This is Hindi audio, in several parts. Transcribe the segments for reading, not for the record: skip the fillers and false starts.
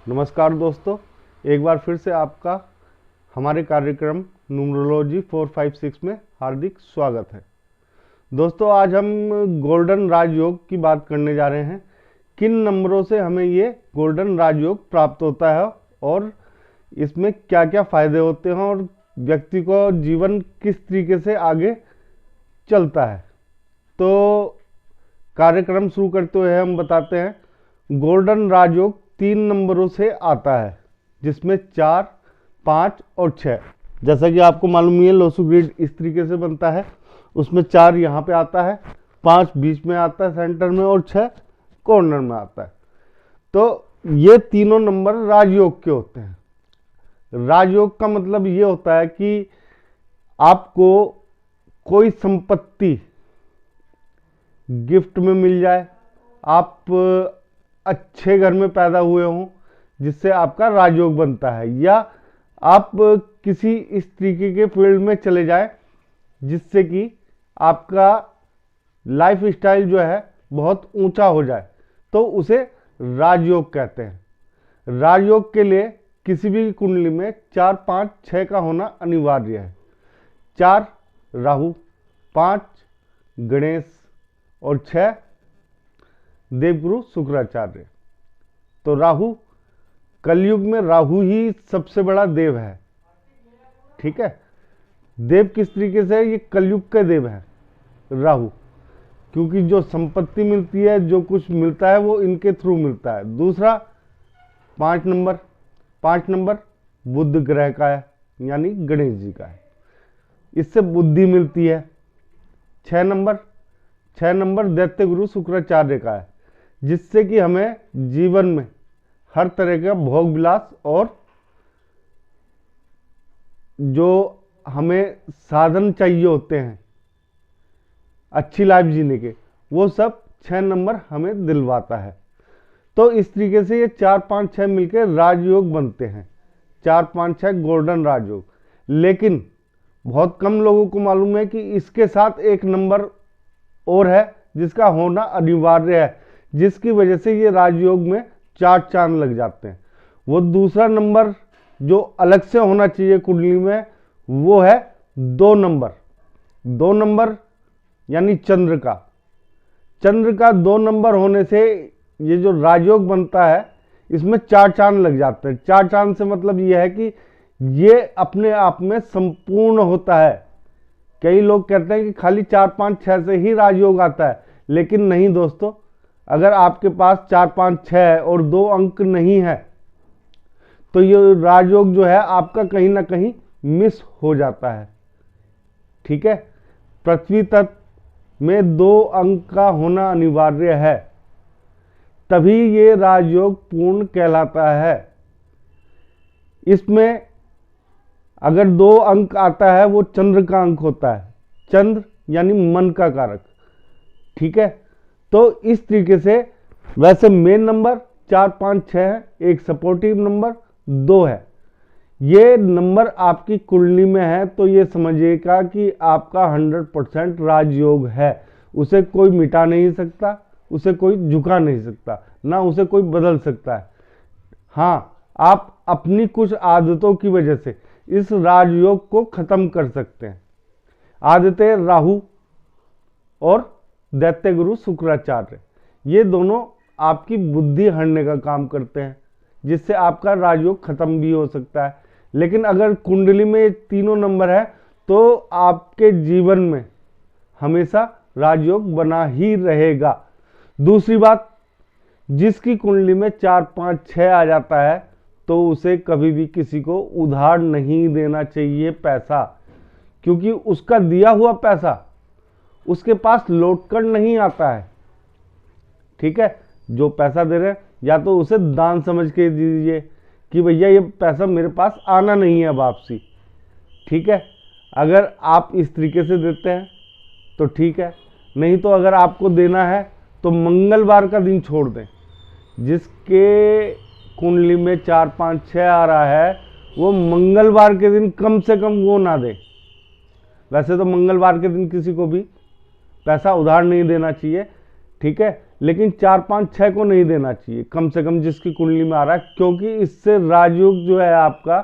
नमस्कार दोस्तों, एक बार फिर से आपका हमारे कार्यक्रम न्यूमरोलॉजी 456 में हार्दिक स्वागत है। दोस्तों, आज हम गोल्डन राजयोग की बात करने जा रहे हैं। किन नंबरों से हमें ये गोल्डन राजयोग प्राप्त होता है और इसमें क्या क्या फायदे होते हैं और व्यक्ति को जीवन किस तरीके से आगे चलता है। तो कार्यक्रम शुरू करते हुए हम बताते हैं गोल्डन राजयोग 3 नंबरों से आता है, जिसमें 4, 5 और 6। जैसा कि आपको मालूम है, लोसू ग्रिड इस तरीके से बनता है। उसमें 4 यहाँ पे आता है, 5 बीच में आता है सेंटर में और 6 कॉर्नर में आता है। तो ये तीनों नंबर राजयोग के होते हैं। राजयोग का मतलब ये होता है कि आपको कोई संपत्ति गिफ्ट में मिल जाए, आप अच्छे घर में पैदा हुए हों जिससे आपका राजयोग बनता है, या आप किसी इस तरीके के फील्ड में चले जाएं जिससे कि आपका लाइफ स्टाइल जो है बहुत ऊंचा हो जाए, तो उसे राजयोग कहते हैं। राजयोग के लिए किसी भी कुंडली में 4, 5, 6 का होना अनिवार्य है। 4 राहु, 5 गणेश और 6 देवगुरु शुक्राचार्य। तो राहु, कलयुग में राहु ही सबसे बड़ा देव है। ठीक है, देव किस तरीके से, ये कलयुग के देव है राहु, क्योंकि जो संपत्ति मिलती है, जो कुछ मिलता है वो इनके थ्रू मिलता है। दूसरा 5 नंबर बुध ग्रह का है, यानी गणेश जी का है, इससे बुद्धि मिलती है। 6 नंबर दैत्य गुरु शुक्राचार्य का है, जिससे कि हमें जीवन में हर तरह का भोग विलास और जो हमें साधन चाहिए होते हैं अच्छी लाइफ जीने के, वो सब 6 नंबर हमें दिलवाता है। तो इस तरीके से ये 4, 5, 6 मिलकर राजयोग बनते हैं। 4, 5, 6 गोल्डन राजयोग। लेकिन बहुत कम लोगों को मालूम है कि इसके साथ एक नंबर और है जिसका होना अनिवार्य है, जिसकी वजह से ये राजयोग में 4 चांद लग जाते हैं। वो दूसरा नंबर जो अलग से होना चाहिए कुंडली में, वो है 2 नंबर। 2 नंबर यानी चंद्र का 2 नंबर होने से ये जो राजयोग बनता है, इसमें 4 चांद लग जाते हैं। 4 चांद से मतलब ये है कि ये अपने आप में संपूर्ण होता है। कई लोग कहते हैं कि खाली 4, 5, 6 से ही राजयोग आता है, लेकिन नहीं दोस्तों। अगर आपके पास 4, 5, 6 और 2 अंक नहीं है, तो ये राजयोग जो है आपका कहीं ना कहीं मिस हो जाता है। ठीक है, पृथ्वी तत्व में 2 अंक का होना अनिवार्य है, तभी ये राजयोग पूर्ण कहलाता है। इसमें अगर 2 अंक आता है, वो चंद्र का अंक होता है। चंद्र यानी मन का कारक। ठीक है, तो इस तरीके से वैसे मेन नंबर 4, 5, 6 है, एक सपोर्टिव नंबर 2 है। ये नंबर आपकी कुंडली में है तो ये समझिएगा कि आपका 100% राजयोग है। उसे कोई मिटा नहीं सकता, उसे कोई झुका नहीं सकता, ना उसे कोई बदल सकता है। हाँ, आप अपनी कुछ आदतों की वजह से इस राजयोग को खत्म कर सकते हैं। आदतें राहु और दैत्य गुरु शुक्राचार्य, ये दोनों आपकी बुद्धि हरने का काम करते हैं, जिससे आपका राजयोग खत्म भी हो सकता है। लेकिन अगर कुंडली में ये तीनों नंबर है तो आपके जीवन में हमेशा राजयोग बना ही रहेगा। दूसरी बात, जिसकी कुंडली में 4, 5, 6 आ जाता है, तो उसे कभी भी किसी को उधार नहीं देना चाहिए पैसा, क्योंकि उसका दिया हुआ पैसा उसके पास लौट कर नहीं आता है। ठीक है, जो पैसा दे रहे हैं या तो उसे दान समझ के दीजिए कि भैया ये पैसा मेरे पास आना नहीं है वापसी। ठीक है, अगर आप इस तरीके से देते हैं तो ठीक है, नहीं तो अगर आपको देना है तो मंगलवार का दिन छोड़ दें। जिसके कुंडली में 4, 5, 6 आ रहा है, वो मंगलवार के दिन कम से कम वो ना दे। वैसे तो मंगलवार के दिन किसी को भी पैसा उधार नहीं देना चाहिए। ठीक है, लेकिन 4 5 6 को नहीं देना चाहिए कम से कम जिसकी कुंडली में आ रहा है, क्योंकि इससे राजयोग जो है आपका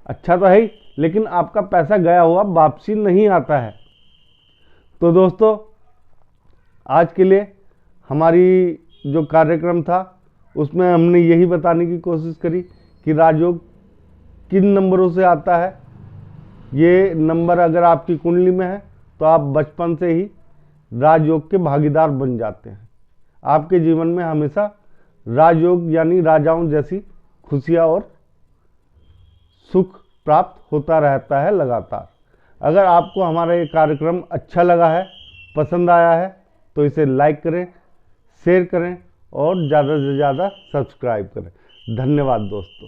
अच्छा तो है ही, लेकिन आपका पैसा गया हुआ वापसी नहीं आता है। तो दोस्तों आज के लिए हमारी जो कार्यक्रम था उसमें हमने यही बताने की कोशिश करी कि राजयोग किन नंबरों से आता है। ये नंबर अगर आपकी कुंडली में है तो आप बचपन से ही राजयोग के भागीदार बन जाते हैं। आपके जीवन में हमेशा राजयोग यानी राजाओं जैसी खुशियाँ और सुख प्राप्त होता रहता है लगातार। अगर आपको हमारा ये कार्यक्रम अच्छा लगा है, पसंद आया है, तो इसे लाइक करें, शेयर करें और ज़्यादा से ज़्यादा सब्सक्राइब करें। धन्यवाद दोस्तों।